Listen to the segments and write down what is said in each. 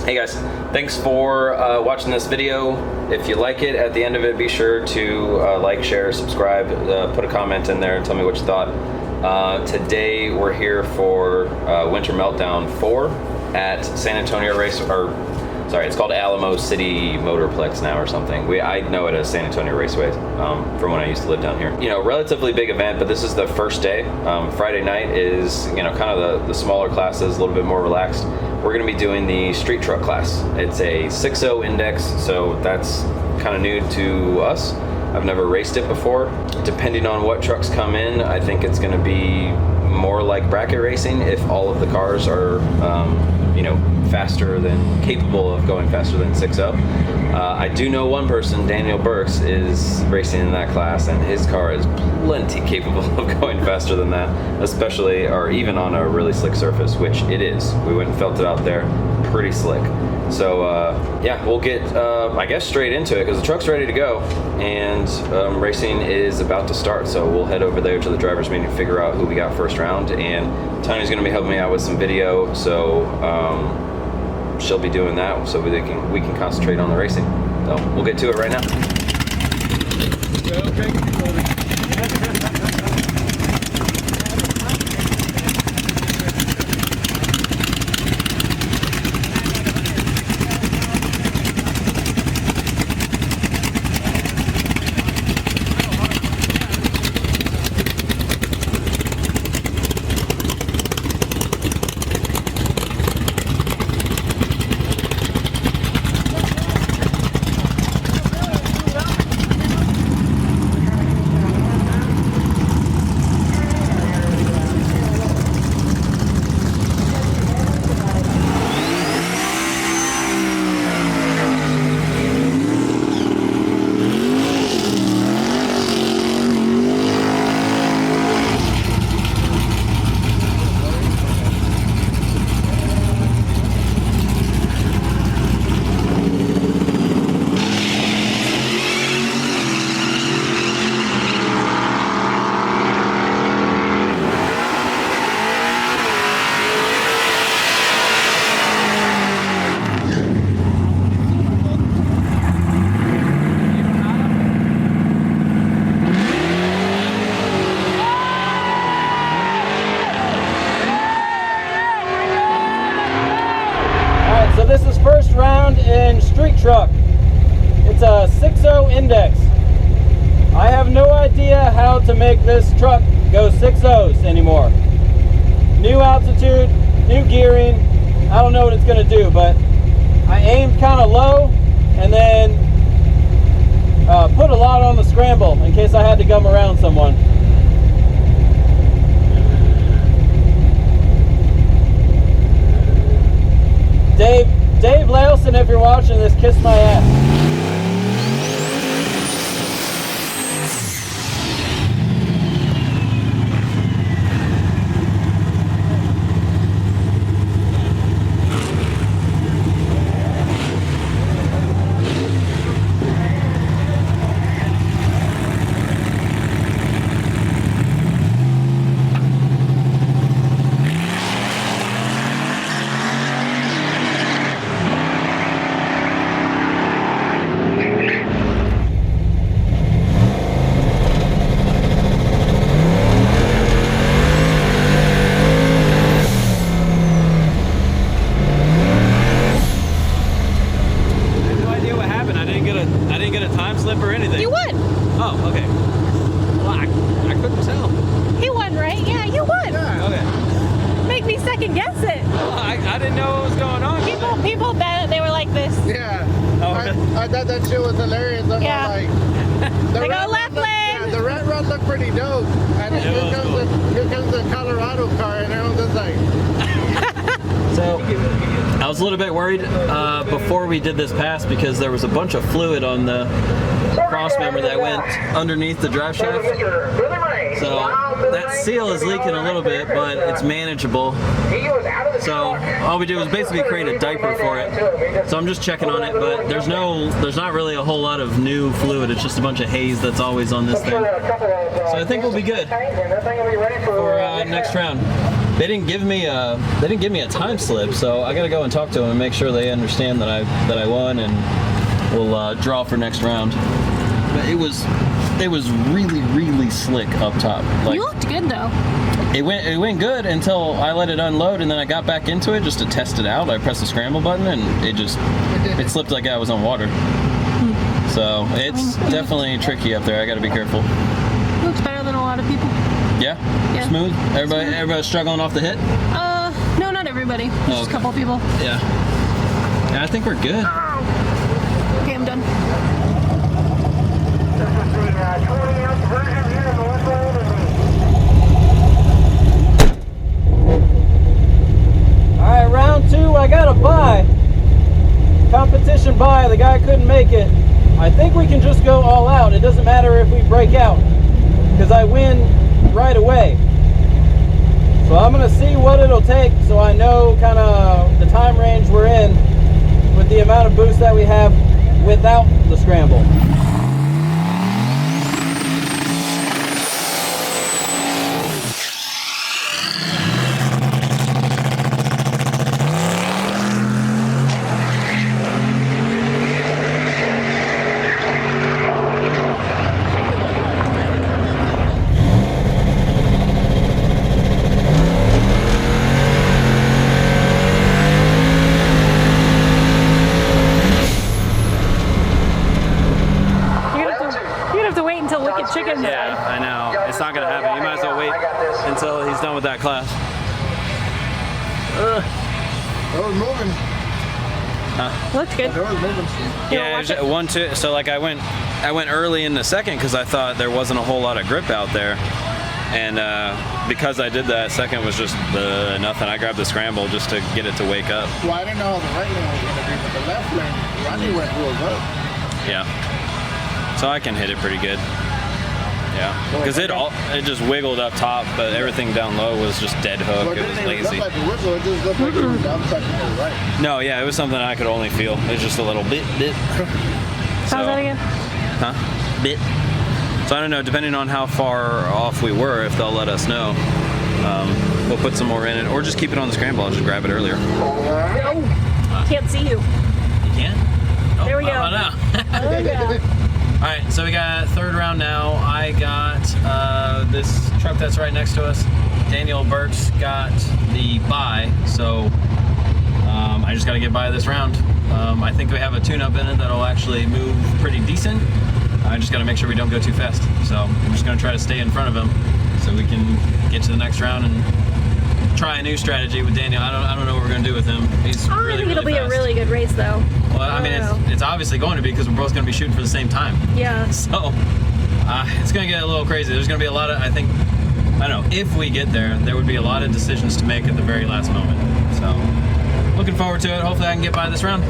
Hey guys, thanks for watching this video. If you like it, at the end of it, be sure to like, share, subscribe, put a comment in there and tell me what you thought. Today we're here for Winter Meltdown 4 at San Antonio Race, or sorry, it's called Alamo City Motorplex now or something. I know it as San Antonio Raceway from when I used to live down here. You know, relatively big event, but this is the first day. Friday night is, you know, kind of the smaller classes, a little bit more relaxed. We're gonna be doing the street truck class. It's a 6.0 index, so that's kind of new to us. I've never raced it before. Depending on what trucks come in, I think it's gonna be more like bracket racing if all of the cars are, you know, capable of going faster than 6.0. I do know one person, Daniel Burks, is racing in that class, and his car is plenty capable of going faster than that, especially or even on a really slick surface, which it is. We went and felt it out there, pretty slick. So yeah, we'll get, I guess, straight into it because the truck's ready to go, and racing is about to start. So we'll head over there to the driver's meeting, figure out who we got first round, and Tony's going to be helping me out with some video. So she'll be doing that so we can concentrate on the racing. So we'll get to it right now. Okay. This is first round in street truck. It's a 6.0 index. I have no idea how to make this truck go 6.0s anymore. New altitude, new gearing. I don't know what it's going to do, but I aimed kind of low and then put a lot on the scramble in case I had to gum around someone. Dave Lailson, if you're watching this, kiss my ass. Or anything. You won. Oh, okay. Well, I couldn't tell. He won, right? Yeah, you won. Yeah. Okay. Make me second guess it. Well, I didn't know what was going on. People bet they were like this. Yeah. Oh, I thought that shit was hilarious. I'm Yeah. like, They go left lane. Yeah, the red rod looked pretty dope. And here comes the Colorado car, and everyone's just like. So I was a little bit worried before we did this pass because there was a bunch of fluid on the cross member that went underneath the drive shaft. So that seal is leaking a little bit, but it's manageable. So all we do is basically create a diaper for it. So I'm just checking on it, but there's not really a whole lot of new fluid. It's just a bunch of haze that's always on this thing. So I think we'll be good for next round. They didn't give me a time slip, so I gotta go and talk to them and make sure they understand that I won, and we'll draw for next round. But it was really slick up top. Like, You looked good though. it went good until I let it unload, and then I got back into it just to test it out. I pressed the scramble button, and it slipped like I was on water. So it's definitely tricky up there. I gotta be careful. Looks better than a lot of people. Yeah? Yeah. Smooth? Everybody's struggling off the hit? No, not everybody. Just a couple people. Yeah. Yeah, I think we're good. Okay, I'm done. Alright, round 2, I got a bye. Competition bye, the guy couldn't make it. I think we can just go all out. It doesn't matter if we break out, because I win right away. So I'm gonna see what it'll take so I know kind of the time range we're in with the amount of boost that we have without the scramble. Chickens. Yeah, I know. It's not gonna happen. You might as well wait until he's done with that class. It was moving. Looks good. It was moving. Yeah, it was 1, 2. So like I went early in the second because I thought there wasn't a whole lot of grip out there, and because I did that, second was just nothing. I grabbed the scramble just to get it to wake up. Well, I didn't know how the right lane was going to be, but the left lane, Rodney went real good. Yeah. So I can hit it pretty good. Yeah, because it just wiggled up top, but everything down low was just dead hook. Well, it was lazy. Look like a whistle. It just looked like it was downside to the right. No, yeah, it was something I could only feel. It was just a little bit. How's that again? Huh? Bit. So I don't know, depending on how far off we were, if they'll let us know, we'll put some more in it, or just keep it on the scramble. I'll just grab it earlier. Can't see you. You can? Oh, There we go. Oh, no. Oh, yeah. All right, so we got third round now. I got this truck that's right next to us. Daniel Burks got the bye, so I just got to get by this round. I think we have a tune-up in it that'll actually move pretty decent. I just got to make sure we don't go too fast. So I'm just going to try to stay in front of him so we can get to the next round and try a new strategy with Daniel. I don't know what we're going to do with him. He's I really, think it'll really be fast. a really good race, though. Well, I mean, it's obviously going to be because we're both going to be shooting for the same time. Yeah. So it's going to get a little crazy. There's going to be a lot of, I don't know, if we get there, there would be a lot of decisions to make at the very last moment. So looking forward to it. Hopefully I can get by this round.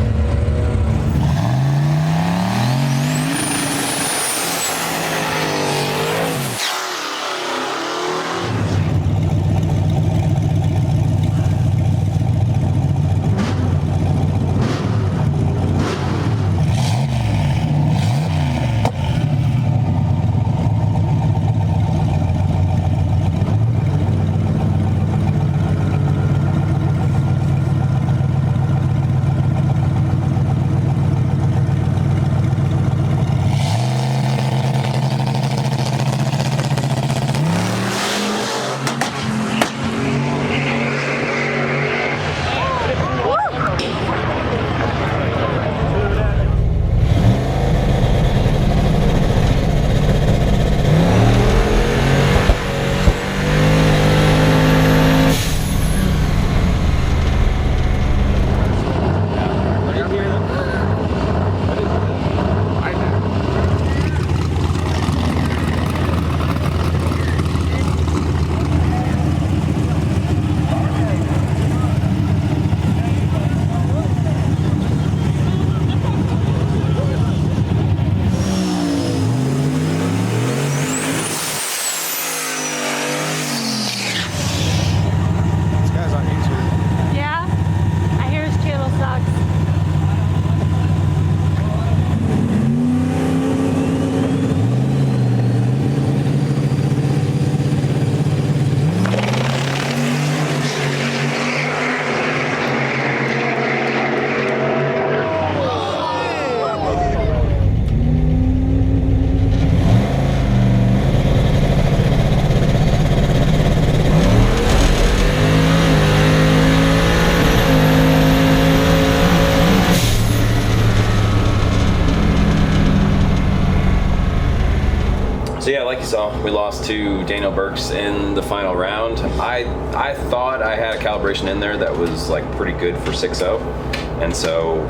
lost to Daniel Burks in the final round. I thought I had a calibration in there that was like pretty good for 6.0, and so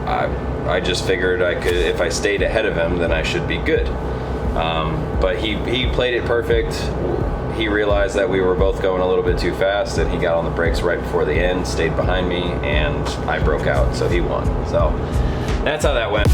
I just figured I could, if I stayed ahead of him, then I should be good. But he played it perfect. He realized that we were both going a little bit too fast, and he got on the brakes right before the end, stayed behind me, and I broke out, so he won. So that's how that went.